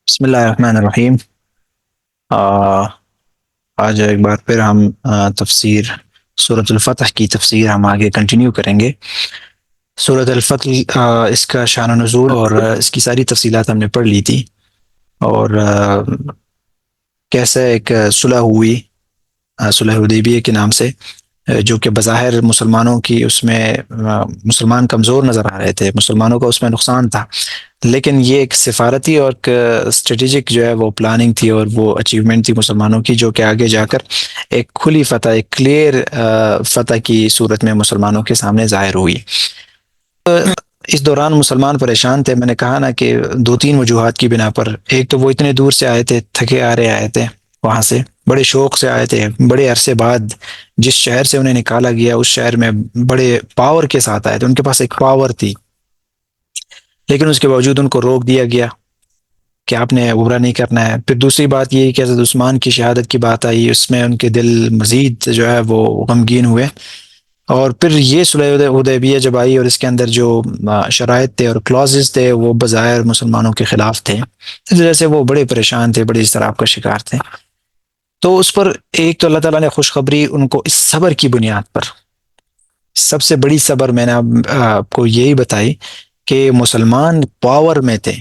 بسم اللہ الرحمن الرحیم۔ آج ایک بار پھر ہم تفسیر سورۃ الفتح کی تفسیر ہم آگے کنٹینیو کریں گے۔ سورۃ الفتح اس کا شان و نزول اور اس کی ساری تفصیلات ہم نے پڑھ لی تھی، اور کیسے ایک صلح ہوئی صلح حدیبیہ کے نام سے، جو کہ بظاہر مسلمانوں کی اس میں مسلمان کمزور نظر آ رہے تھے، مسلمانوں کا اس میں نقصان تھا، لیکن یہ ایک سفارتی اور ایک اسٹریٹجک جو ہے وہ پلاننگ تھی اور وہ اچیومنٹ تھی مسلمانوں کی، جو کہ آگے جا کر ایک کھلی فتح، ایک کلیئر فتح کی صورت میں مسلمانوں کے سامنے ظاہر ہوئی۔ اس دوران مسلمان پریشان تھے، میں نے کہا نا کہ دو تین وجوہات کی بنا پر۔ ایک تو وہ اتنے دور سے آئے تھے، تھکے آ رہے آئے تھے، وہاں سے بڑے شوق سے آئے تھے، بڑے عرصے بعد جس شہر سے انہیں نکالا گیا اس شہر میں بڑے پاور کے ساتھ آئے تھے، ان کے پاس ایک پاور تھی، لیکن اس کے باوجود ان کو روک دیا گیا کہ آپ نے عمرہ نہیں کرنا ہے۔ پھر دوسری بات یہ کہ حضرت عثمان کی شہادت کی بات آئی، اس میں ان کے دل مزید جو ہے وہ غمگین ہوئے، اور پھر یہ صلح حدیبیہ جب آئی اور اس کے اندر جو شرائط تھے اور کلازز تھے وہ بظاہر مسلمانوں کے خلاف تھے، اس وجہ سے وہ بڑے پریشان تھے، بڑے اضطراب کا شکار تھے۔ تو اس پر ایک تو اللہ تعالیٰ نے خوشخبری ان کو اس صبر کی بنیاد پر، سب سے بڑی صبر میں نے آپ کو یہی بتائی کہ مسلمان پاور میں تھے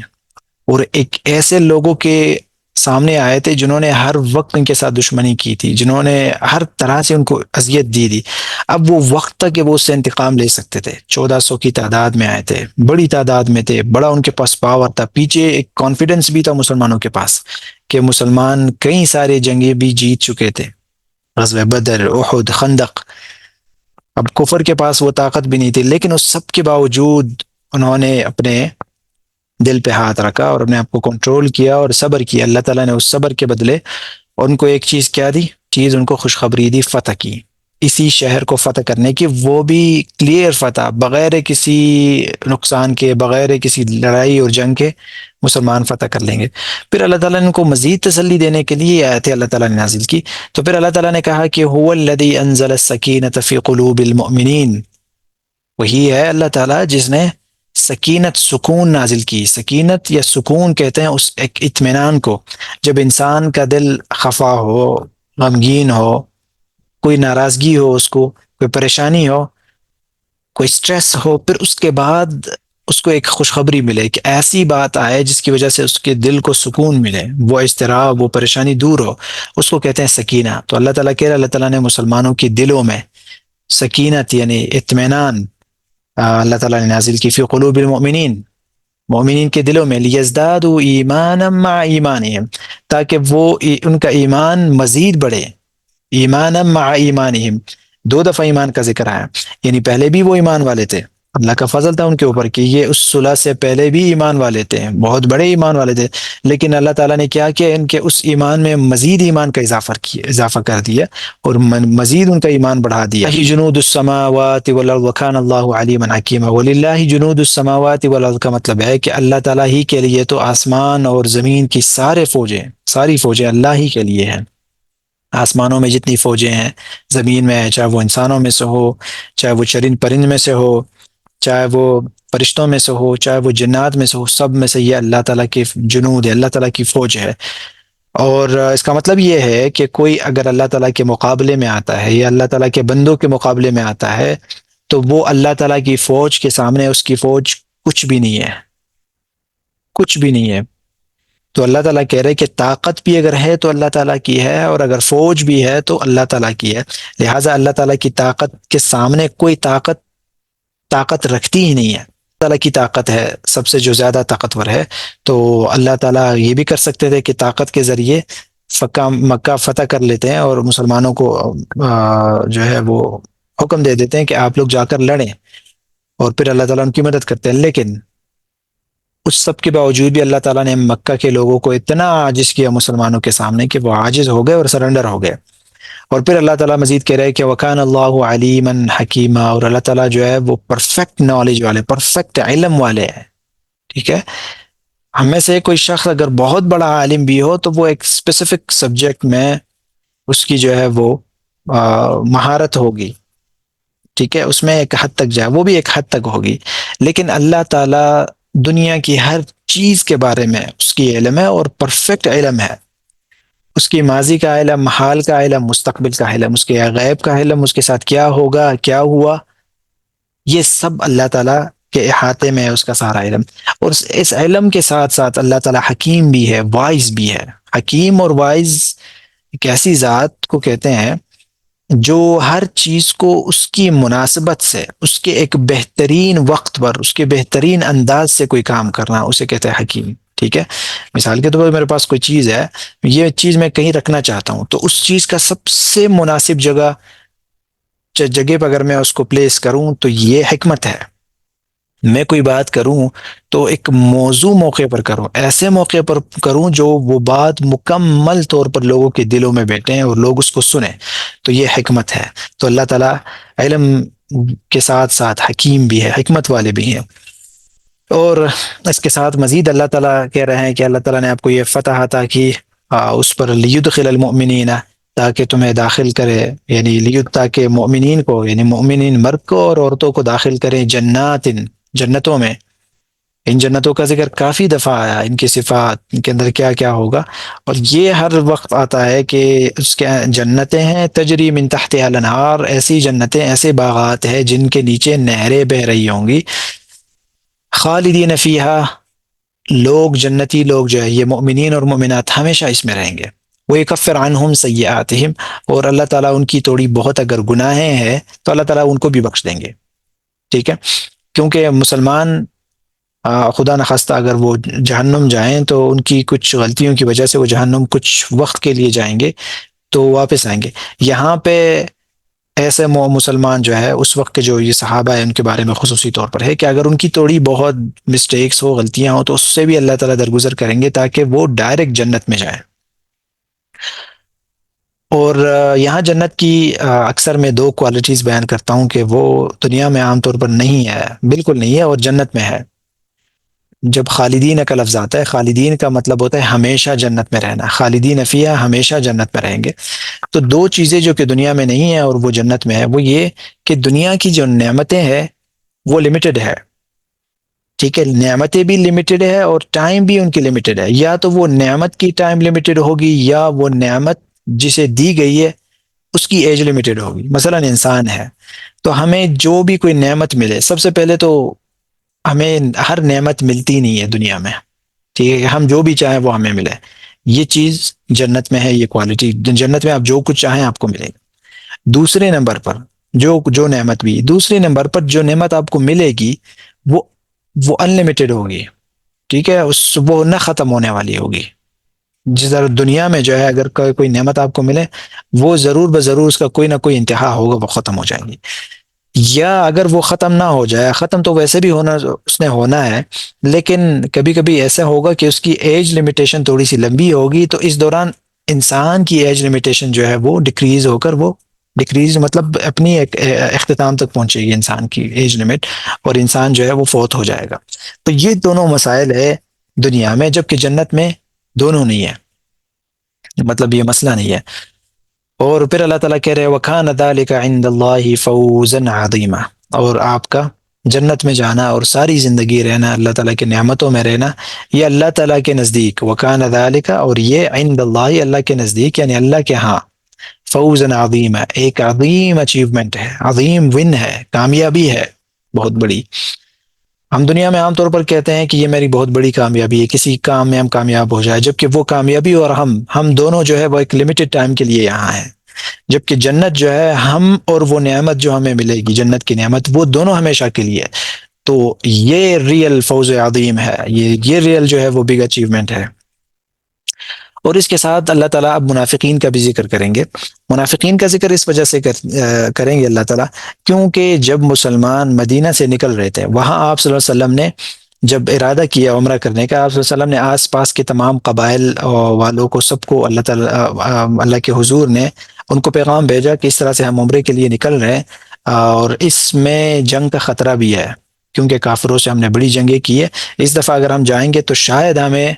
اور ایک ایسے لوگوں کے سامنے آئے تھے جنہوں نے ہر وقت ان کے ساتھ دشمنی کی تھی، جنہوں نے ہر طرح سے ان کو اذیت دی تھی۔ اب وہ وقت تک کہ وہ اس سے انتقام لے سکتے تھے۔ 1400 کی تعداد میں آئے تھے، بڑی تعداد میں تھے، بڑا ان کے پاس پاور تھا، پیچھے ایک کانفیڈنس بھی تھا مسلمانوں کے پاس کہ مسلمان کئی سارے جنگیں بھی جیت چکے تھے، غزوہ بدر، احد، خندق۔ اب کفر کے پاس وہ طاقت بھی نہیں تھی، لیکن اس سب کے باوجود انہوں نے اپنے دل پہ ہاتھ رکھا اور اپنے آپ کو کنٹرول کیا اور صبر کیا۔ اللہ تعالیٰ نے اس صبر کے بدلے ان کو ایک چیز کیا دی؟ چیز ان کو خوشخبری دی، فتح کی، اسی شہر کو فتح کرنے کی، وہ بھی کلیئر فتح، بغیر کسی نقصان کے، بغیر کسی لڑائی اور جنگ کے مسلمان فتح کر لیں گے۔ پھر اللہ تعالیٰ نے ان کو مزید تسلی دینے کے لیے آیتیں اللہ تعالیٰ نے نازل کی۔ تو پھر اللہ تعالیٰ نے کہا کہ هو الذی انزل السکینۃ فی قلوب المؤمنین، وہی ہے اللہ تعالیٰ جس نے سکینت، سکون نازل کی۔ سکینت یا سکون کہتے ہیں اس ایک اطمینان کو، جب انسان کا دل خفا ہو، غمگین ہو، کوئی ناراضگی ہو، اس کو کوئی پریشانی ہو، کوئی سٹریس ہو، پھر اس کے بعد اس کو ایک خوشخبری ملے، ایک ایسی بات آئے جس کی وجہ سے اس کے دل کو سکون ملے، وہ اضطراب، وہ پریشانی دور ہو، اس کو کہتے ہیں سکینہ۔ تو اللہ تعالیٰ کہہ رہا ہے، اللہ تعالیٰ نے مسلمانوں کے دلوں میں سکینت یعنی اطمینان اللہ تعالیٰ نے نازل کی، فی قلوب المؤمنین، مومنین کے دلوں میں، لیزدادوا ایمانا مع ایمانہم، تاکہ وہ ان کا ایمان مزید بڑھے، ایمانا مع ایمانہم، دو دفعہ ایمان کا ذکر آیا، یعنی پہلے بھی وہ ایمان والے تھے، اللہ کا فضل تھا ان کے اوپر کہ یہ اس صلح سے پہلے بھی ایمان والے تھے، بہت بڑے ایمان والے تھے، لیکن اللہ تعالیٰ نے کیا کیا؟ ان کے اس ایمان میں مزید ایمان کا اضافہ کر دیا اور مزید ان کا ایمان بڑھا دیا۔ للہ جنود السماوات والارض وکان اللہ علیما حکیما، وللہ جنود السماوات والارض کا مطلب ہے کہ اللہ تعالیٰ ہی کے لیے تو آسمان اور زمین کی ساری فوجیں اللہ ہی کے لیے ہیں۔ آسمانوں میں جتنی فوجیں ہیں، زمین میں، چاہے وہ انسانوں میں سے ہو، چاہے وہ چرند پرند میں سے ہو، چاہے وہ فرشتوں میں سے ہو، چاہے وہ جنات میں سے ہو، سب میں سے یہ اللہ تعالیٰ کی جنود ہے، اللہ تعالیٰ کی فوج ہے۔ اور اس کا مطلب یہ ہے کہ کوئی اگر اللہ تعالیٰ کے مقابلے میں آتا ہے یا اللہ تعالیٰ کے بندوں کے مقابلے میں آتا ہے تو وہ اللہ تعالیٰ کی فوج کے سامنے اس کی فوج کچھ بھی نہیں ہے، کچھ بھی نہیں ہے۔ تو اللہ تعالیٰ کہہ رہے کہ طاقت بھی اگر ہے تو اللہ تعالیٰ کی ہے، اور اگر فوج بھی ہے تو اللہ تعالیٰ کی ہے، لہٰذا اللہ تعالیٰ کی طاقت کے سامنے کوئی طاقت رکھتی ہی نہیں ہے۔ اللہ تعالیٰ کی طاقت ہے سب سے جو زیادہ طاقتور ہے، تو اللہ تعالیٰ یہ بھی کر سکتے تھے کہ طاقت کے ذریعے مکہ فتح کر لیتے ہیں اور مسلمانوں کو جو ہے وہ حکم دے دیتے ہیں کہ آپ لوگ جا کر لڑیں، اور پھر اللہ تعالیٰ ان کی مدد کرتے ہیں۔ لیکن اس سب کے باوجود بھی اللہ تعالیٰ نے مکہ کے لوگوں کو اتنا عاجز کیا مسلمانوں کے سامنے کہ وہ عاجز ہو گئے اور سرنڈر ہو گئے۔ اور پھر اللہ تعالیٰ مزید کہہ رہے ہیں کہ وَكَانَ اللَّهُ عَلِيمًا حَكِيمًا، اور اللہ تعالیٰ جو ہے وہ پرفیکٹ نالج والے، پرفیکٹ علم والے ہیں، ٹھیک ہے۔ ہم میں سے کوئی شخص اگر بہت بڑا عالم بھی ہو تو وہ ایک اسپیسیفک سبجیکٹ میں اس کی جو ہے وہ مہارت ہوگی، ٹھیک ہے، اس میں ایک حد تک جائے، وہ بھی ایک حد تک ہوگی، لیکن اللہ تعالیٰ دنیا کی ہر چیز کے بارے میں اس کی علم ہے، اور پرفیکٹ علم ہے، اس کی ماضی کا علم، حال کا علم، مستقبل کا علم، اس کے غیب کا علم، اس کے ساتھ کیا ہوگا، کیا ہوا، یہ سب اللہ تعالیٰ کے احاطے میں ہے اس کا سارا علم۔ اور اس علم کے ساتھ ساتھ اللہ تعالیٰ حکیم بھی ہے، وائز بھی ہے۔ حکیم اور وائز ایک ایسی ذات کو کہتے ہیں جو ہر چیز کو اس کی مناسبت سے، اس کے ایک بہترین وقت پر، اس کے بہترین انداز سے کوئی کام کرنا، اسے کہتے ہیں حکیم۔ ٹھیک ہے، مثال کے طور پر میرے پاس کوئی چیز ہے، یہ چیز میں کہیں رکھنا چاہتا ہوں، تو اس چیز کا سب سے مناسب جگہ پہ اگر میں اس کو پلیس کروں تو یہ حکمت ہے۔ میں کوئی بات کروں تو ایک موضوع موقع پر کروں، ایسے موقع پر کروں جو وہ بات مکمل طور پر لوگوں کے دلوں میں بیٹھیں اور لوگ اس کو سنیں، تو یہ حکمت ہے۔ تو اللہ تعالیٰ علم کے ساتھ ساتھ حکیم بھی ہے، حکمت والے بھی ہیں۔ اور اس کے ساتھ مزید اللہ تعالیٰ کہہ رہے ہیں کہ اللہ تعالیٰ نے آپ کو یہ فتح عطا کی اس پر، لیدخل المؤمنین، تاکہ تمہیں داخل کرے، یعنی تاکہ مؤمنین کو، یعنی مؤمنین مرد کو اور عورتوں کو داخل کرے جنات، جنتوں میں۔ ان جنتوں کا ذکر کافی دفعہ آیا، ان کی صفات، ان کے اندر کیا کیا ہوگا، اور یہ ہر وقت آتا ہے کہ اس کے جنتیں ہیں تجری من تحتها الانہار، ایسی جنتیں، ایسے باغات ہیں جن کے نیچے نہریں بہ رہی ہوں گی، خالدین فیہا، لوگ جنتی لوگ جو ہے یہ مؤمنین اور مؤمنات ہمیشہ اس میں رہیں گے۔ وَيُكَفِّرْ عَنْهُمْ سَيِّئَاتِهِمْ، اور اللہ تعالیٰ ان کی تھوڑی بہت اگر گناہیں ہیں تو اللہ تعالیٰ ان کو بھی بخش دیں گے۔ ٹھیک ہے، کیونکہ مسلمان خدا نخواستہ اگر وہ جہنم جائیں تو ان کی کچھ غلطیوں کی وجہ سے وہ جہنم کچھ وقت کے لیے جائیں گے تو واپس آئیں گے۔ یہاں پہ ایسے مسلمان جو ہے اس وقت کے جو یہ صحابہ ہیں ان کے بارے میں خصوصی طور پر ہے کہ اگر ان کی تھوڑی بہت مسٹیکس ہو، غلطیاں ہوں، تو اس سے بھی اللہ تعالیٰ درگزر کریں گے تاکہ وہ ڈائریکٹ جنت میں جائیں۔ اور یہاں جنت کی اکثر میں دو کوالٹیز بیان کرتا ہوں کہ وہ دنیا میں عام طور پر نہیں ہے، بالکل نہیں ہے، اور جنت میں ہے۔ جب خالدین کا لفظ آتا ہے، خالدین کا مطلب ہوتا ہے ہمیشہ جنت میں رہنا، خالدین فیہا، ہمیشہ جنت میں رہیں گے۔ تو دو چیزیں جو کہ دنیا میں نہیں ہیں اور وہ جنت میں ہے، وہ یہ کہ دنیا کی جو نعمتیں ہیں وہ لمیٹڈ ہے۔ ٹھیک ہے، نعمتیں بھی لمیٹڈ ہے اور ٹائم بھی ان کی لمیٹڈ ہے، یا تو وہ نعمت کی ٹائم لمیٹڈ ہوگی یا وہ نعمت جسے دی گئی ہے اس کی ایج لمیٹڈ ہوگی۔ مثلا انسان ہے تو ہمیں جو بھی کوئی نعمت ملے، سب سے پہلے تو ہمیں ہر نعمت ملتی نہیں ہے دنیا میں، ٹھیک ہے، کہ ہم جو بھی چاہیں وہ ہمیں ملے، یہ چیز جنت میں ہے، یہ کوالٹی جنت میں، آپ جو کچھ چاہیں آپ کو ملے گا۔ دوسرے نمبر پر جو نعمت بھی، دوسرے نمبر پر جو نعمت آپ کو ملے گی وہ انلمیٹڈ ہوگی، ٹھیک ہے، وہ نہ ختم ہونے والی ہوگی۔ جس طرح دنیا میں جو ہے اگر کوئی نعمت آپ کو ملے، وہ ضرور بضرور اس کا کوئی نہ کوئی انتہا ہوگا، وہ ختم ہو جائے گی۔ یا اگر وہ ختم نہ ہو جائے، ختم تو ویسے بھی اس نے ہونا ہے، لیکن کبھی کبھی ایسا ہوگا کہ اس کی ایج لمیٹیشن تھوڑی سی لمبی ہوگی، تو اس دوران انسان کی ایج لمیٹیشن جو ہے وہ ڈیکریز ہو کر، وہ ڈیکریز مطلب اپنی ایک اختتام تک پہنچے گی انسان کی ایج لمٹ، اور انسان جو ہے وہ فوت ہو جائے گا۔ تو یہ دونوں مسائل ہے دنیا میں، جبکہ جنت میں دونوں نہیں ہے، مطلب یہ مسئلہ نہیں ہے۔ اور پھر اللہ تعالیٰ کہہ رہے وَكَانَ ذَلِكَ عِندَ اللَّهِ فَوْزًا عَظِيمًا، اور آپ کا جنت میں جانا اور ساری زندگی رہنا، اللہ تعالیٰ کی نعمتوں میں رہنا، یہ اللہ تعالیٰ کے نزدیک، وَكَانَ ذَلِكَ، اور یہ عند اللہ، اللہ کے نزدیک، یعنی اللہ کے ہاں، فوزًا عظیما، ایک عظیم اچیومنٹ ہے، عظیم ون ہے، کامیابی ہے بہت بڑی۔ ہم دنیا میں عام طور پر کہتے ہیں کہ یہ میری بہت بڑی کامیابی ہے، کسی کام میں ہم کامیاب ہو جائے، جبکہ وہ کامیابی اور ہم دونوں جو ہے وہ ایک لمیٹڈ ٹائم کے لیے یہاں ہیں، جبکہ جنت جو ہے ہم اور وہ نعمت جو ہمیں ملے گی، جنت کی نعمت، وہ دونوں ہمیشہ کے لیے۔ تو یہ ریئل فوز عظیم ہے، یہ ریئل جو ہے وہ بگ اچیومنٹ ہے۔ اور اس کے ساتھ اللہ تعالیٰ اب منافقین کا بھی ذکر کریں گے۔ منافقین کا ذکر اس وجہ سے کریں گے اللہ تعالیٰ کیونکہ جب مسلمان مدینہ سے نکل رہے تھے، وہاں آپ صلی اللہ علیہ وسلم نے جب ارادہ کیا عمرہ کرنے کا، آپ صلی اللہ علیہ وسلم نے آس پاس کے تمام قبائل والوں کو، سب کو اللہ تعالیٰ، اللہ کے حضور نے ان کو پیغام بھیجا کہ اس طرح سے ہم عمرے کے لیے نکل رہے ہیں، اور اس میں جنگ کا خطرہ بھی ہے، کیونکہ کافروں سے ہم نے بڑی جنگیں کی ہے، اس دفعہ اگر ہم جائیں گے تو شاید ہمیں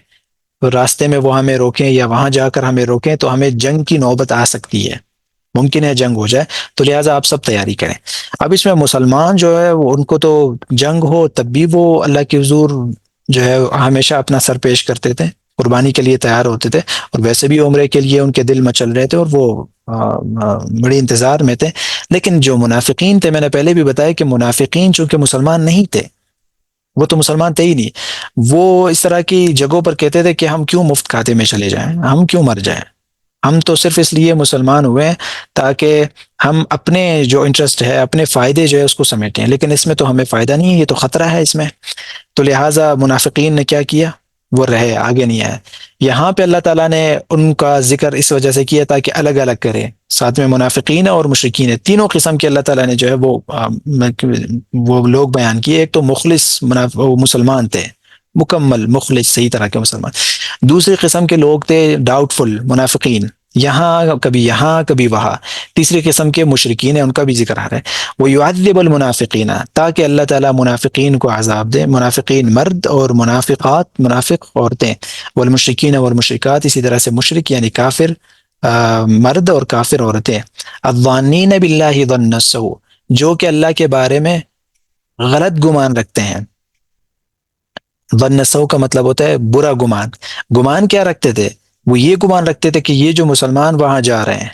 راستے میں وہ ہمیں روکیں، یا وہاں جا کر ہمیں روکیں تو ہمیں جنگ کی نوبت آ سکتی ہے، ممکن ہے جنگ ہو جائے، تو لہٰذا آپ سب تیاری کریں۔ اب اس میں مسلمان جو ہے ان کو تو جنگ ہو تب بھی وہ اللہ کے حضور جو ہے ہمیشہ اپنا سر پیش کرتے تھے، قربانی کے لیے تیار ہوتے تھے، اور ویسے بھی عمرے کے لیے ان کے دل مچل رہے تھے اور وہ بڑی انتظار میں تھے۔ لیکن جو منافقین تھے، میں نے پہلے بھی بتایا کہ منافقین چونکہ مسلمان نہیں تھے، وہ تو مسلمان تھے ہی نہیں، وہ اس طرح کی جگہوں پر کہتے تھے کہ ہم کیوں مفت کھاتے میں چلے جائیں، ہم کیوں مر جائیں، ہم تو صرف اس لیے مسلمان ہوئے ہیں تاکہ ہم اپنے جو انٹرسٹ ہے، اپنے فائدے جو ہے اس کو سمیٹیں، لیکن اس میں تو ہمیں فائدہ نہیں ہے، یہ تو خطرہ ہے اس میں۔ تو لہٰذا منافقین نے کیا کیا، وہ رہے، آگے نہیں آئے۔ یہاں پہ اللہ تعالیٰ نے ان کا ذکر اس وجہ سے کیا تاکہ الگ الگ کرے، ساتھ میں منافقین اور مشرکین، تینوں قسم کے اللہ تعالیٰ نے جو ہے وہ لوگ بیان کیے۔ ایک تو مخلص وہ مسلمان تھے، مکمل مخلص صحیح طرح کے مسلمان۔ دوسری قسم کے لوگ تھے ڈاؤٹ فل منافقین، یہاں کبھی وہاں۔ تیسری قسم کے مشرکین ہیں، ان کا بھی ذکر آ رہا ہے، وہ یعذب المنافقین، تاکہ اللہ تعالیٰ منافقین کو عذاب دے، منافقین مرد اور منافقات منافق عورتیں، والمشرکین والمشرکات اسی طرح سے مشرک یعنی کافر مرد اور کافر عورتیں، الظانین باللہ ظن السوء، جو کہ اللہ کے بارے میں غلط گمان رکھتے ہیں۔ ظن السوء کا مطلب ہوتا ہے برا گمان۔ گمان کیا رکھتے تھے؟ وہ یہ گمان رکھتے تھے کہ یہ جو مسلمان وہاں جا رہے ہیں،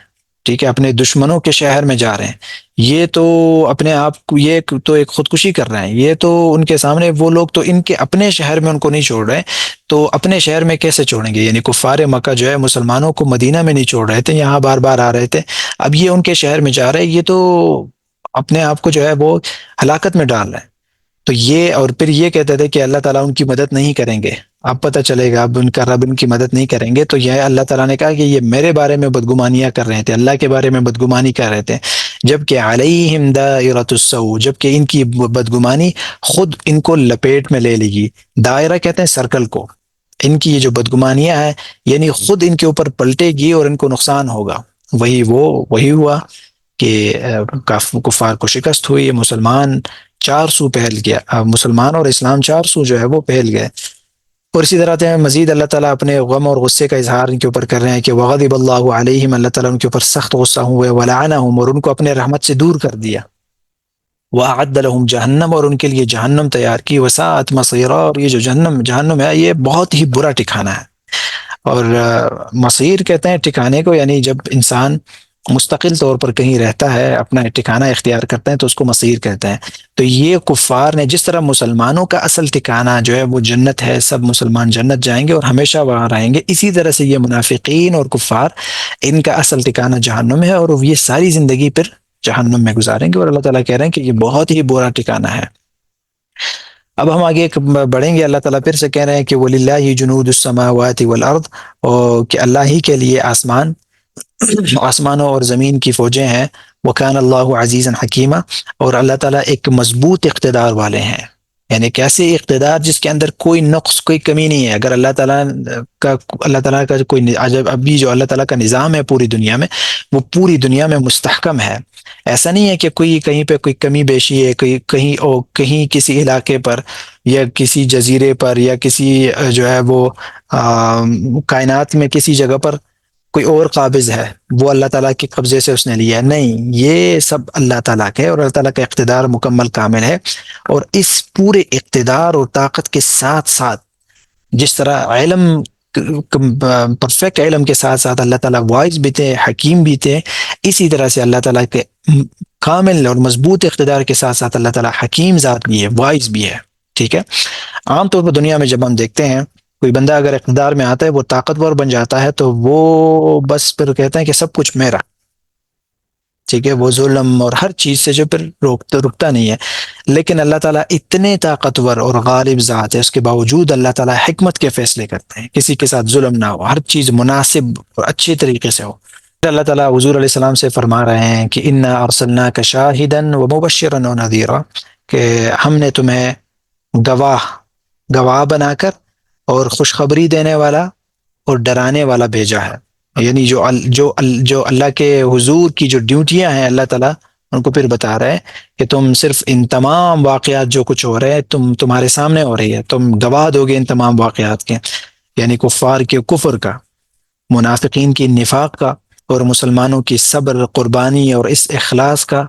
ٹھیک ہے، اپنے دشمنوں کے شہر میں جا رہے ہیں، یہ تو اپنے آپ کو یہ تو ایک خودکشی کر رہے ہیں، یہ تو ان کے سامنے وہ لوگ تو ان کے اپنے شہر میں ان کو نہیں چھوڑ رہے، تو اپنے شہر میں کیسے چھوڑیں گے؟ یعنی کفار مکہ جو ہے مسلمانوں کو مدینہ میں نہیں چھوڑ رہے تھے، یہاں بار بار آ رہے تھے، اب یہ ان کے شہر میں جا رہے ہیں، یہ تو اپنے آپ کو جو ہے وہ ہلاکت میں ڈال رہے ہیں۔ تو یہ، اور پھر یہ کہتے تھے کہ اللہ تعالیٰ ان کی مدد نہیں کریں گے، اب پتہ چلے گا اب ان کا رب ان کی مدد نہیں کریں گے۔ تو یہ اللہ تعالیٰ نے کہا کہ یہ میرے بارے میں بدگمانیاں کر رہے تھے، اللہ کے بارے میں بدگمانی کر رہے تھے، جبکہ علیہم دائرۃ السوء، جبکہ ان کی بدگمانی خود ان کو لپیٹ میں لے لے گی۔ دائرہ کہتے ہیں سرکل کو، ان کی یہ جو بدگمانیاں ہیں یعنی خود ان کے اوپر پلٹے گی اور ان کو نقصان ہوگا۔ وہی ہوا کہ کفار کو شکست ہوئی، مسلمان چار سو پھیل گیا، مسلمان اور اسلام چار سو جو ہے وہ پھیل گئے۔ اور اسی طرح سے مزید اللہ تعالیٰ اپنے غم اور غصے کا اظہار ان کے اوپر کر رہے ہیں کہ وغضب اللہ علیہم، اللہ تعالیٰ ان کے اوپر سخت غصہ ہوئے، ولعنہم، اور ان کو اپنے رحمت سے دور کر دیا، وأعد لهم جہنم، اور ان کے لیے جہنم تیار کی، وساءت مصیرا، اور یہ جو جہنم ہے یہ بہت ہی برا ٹھکانہ ہے۔ اور مصیر کہتے ہیں ٹھکانے کو، یعنی جب انسان مستقل طور پر کہیں رہتا ہے، اپنا ٹھکانہ اختیار کرتے ہیں تو اس کو مصیر کہتے ہیں۔ تو یہ کفار نے جس طرح مسلمانوں کا اصل ٹھکانہ جو ہے وہ جنت ہے، سب مسلمان جنت جائیں گے اور ہمیشہ وہاں رہیں گے، اسی طرح سے یہ منافقین اور کفار، ان کا اصل ٹھکانہ جہنم ہے، اور یہ ساری زندگی پھر جہنم میں گزاریں گے، اور اللہ تعالیٰ کہہ رہے ہیں کہ یہ بہت ہی برا ٹھکانہ ہے۔ اب ہم آگے بڑھیں گے، اللہ تعالیٰ پھر سے کہہ رہے ہیں کہ وَلِلَّهِ جُنُودُ السَّمَاوَاتِ وَالْأَرْضِ، اور کہ اللہ ہی کے لیے آسمانوں اور زمین کی فوجیں ہیں، وَكَانَ اللَّهُ عَزِيزًا حَكِيمًا، اور اللہ تعالیٰ ایک مضبوط اقتدار والے ہیں، یعنی کیسے اقتدار جس کے اندر کوئی نقص، کوئی کمی نہیں ہے۔ اگر اللہ تعالیٰ کا کوئی ابھی جو اللہ تعالیٰ کا نظام ہے پوری دنیا میں، وہ پوری دنیا میں مستحکم ہے، ایسا نہیں ہے کہ کوئی کہیں پہ کوئی کمی بیشی ہے، کہیں کسی علاقے پر یا کسی جزیرے پر یا کسی جو ہے وہ کائنات میں کسی جگہ پر کوئی اور قابض ہے، وہ اللہ تعالیٰ کے قبضے سے اس نے لیا ہے، نہیں، یہ سب اللہ تعالیٰ کے، اور اللہ تعالیٰ کا اقتدار مکمل کامل ہے۔ اور اس پورے اقتدار اور طاقت کے ساتھ ساتھ جس طرح علم، پرفیکٹ علم کے ساتھ ساتھ اللہ تعالیٰ وائز بھی تھے، حکیم بھی تھے، اسی طرح سے اللہ تعالیٰ کے کامل اور مضبوط اقتدار کے ساتھ ساتھ اللہ تعالیٰ حکیم ذات بھی ہے، وائز بھی ہے، ٹھیک ہے۔ عام طور پر دنیا میں جب ہم دیکھتے ہیں کوئی بندہ اگر اقتدار میں آتا ہے، وہ طاقتور بن جاتا ہے، تو وہ بس پھر کہتے ہیں کہ سب کچھ میرا، ٹھیک ہے، وہ ظلم اور ہر چیز سے جو پھر رکتا نہیں ہے۔ لیکن اللہ تعالیٰ اتنے طاقتور اور غالب ذات ہے، اس کے باوجود اللہ تعالیٰ حکمت کے فیصلے کرتے ہیں، کسی کے ساتھ ظلم نہ ہو، ہر چیز مناسب اور اچھے طریقے سے ہو۔ اللہ تعالیٰ حضور علیہ السلام سے فرما رہے ہیں کہ انا ارسلناک شاہدا ومبشرا ونذیرا، کہ ہم نے تمہیں گواہ بنا کر اور خوشخبری دینے والا اور ڈرانے والا بھیجا ہے۔ یعنی جو اللہ کے حضور کی جو ڈیوٹیاں ہیں، اللہ تعالیٰ ان کو پھر بتا رہے ہیں کہ تم صرف ان تمام واقعات جو کچھ ہو رہے ہیں تمہارے سامنے ہو رہی ہے، تم گواہ دو گے ان تمام واقعات کے، یعنی کفار کے کفر کا، منافقین کی نفاق کا، اور مسلمانوں کی صبر، قربانی اور اس اخلاص کا،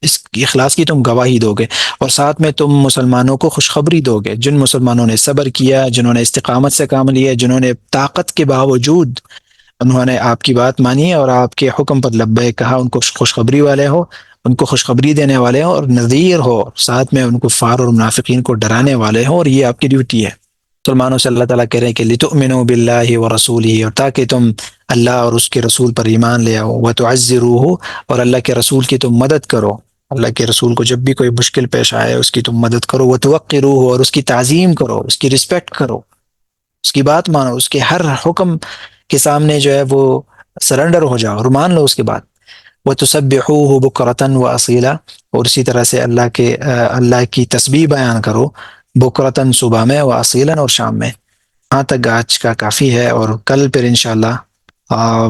اس اخلاص کی تم گواہی دو گے، اور ساتھ میں تم مسلمانوں کو خوشخبری دو گے، جن مسلمانوں نے صبر کیا، جنہوں نے استقامت سے کام لیا، جنہوں نے طاقت کے باوجود انہوں نے آپ کی بات مانی اور آپ کے حکم پر لبیک کہا، ان کو خوشخبری والے ہو، ان کو خوشخبری دینے والے ہو، اور نذیر ہو، ساتھ میں ان کو فار اور منافقین کو ڈرانے والے ہو، اور یہ آپ کی ڈیوٹی ہے۔ مسلمانوں سے اللہ تعالیٰ کہہ رہے ہیں کہ لِتُؤْمِنُوا بِاللَّهِ وَرَسُولِهِ، اور تاکہ تم اللہ اور اس کے رسول پر ایمان لے آؤ، وَتُعَزِّرُوهُ، اور اللہ کے رسول کی تم مدد کرو، اللہ کے رسول کو جب بھی کوئی مشکل پیش آئے اس کی تم مدد کرو، وَتُوَقِّرُوهُ، اور اس کی تعظیم کرو، اس کی رسپیکٹ کرو، اس کی بات مانو، اس کے ہر حکم کے سامنے جو ہے وہ سرنڈر ہو جاؤ اور مان لو اس کے بعد۔ وَتُسَبِّحُوهُ بُكْرَةً وَأَصِيلًا، اور اسی طرح سے اللہ کی تسبیح بیان کرو، بکرتاً صبح میں، وَأَصِيلًا، اور شام میں۔ یہاں تک آج کا کافی ہے، اور کل پھر انشاءاللہ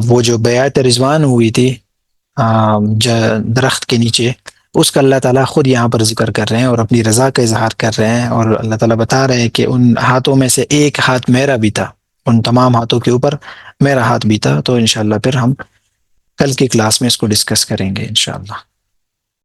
وہ جو بیعت رضوان ہوئی تھی درخت کے نیچے، اس کا اللہ تعالیٰ خود یہاں پر ذکر کر رہے ہیں اور اپنی رضا کا اظہار کر رہے ہیں، اور اللہ تعالیٰ بتا رہے ہیں کہ ان ہاتھوں میں سے ایک ہاتھ میرا بھی تھا، ان تمام ہاتھوں کے اوپر میرا ہاتھ بھی تھا۔ تو انشاءاللہ پھر ہم کل کی کلاس میں اس کو ڈسکس کریں گے انشاءاللہ۔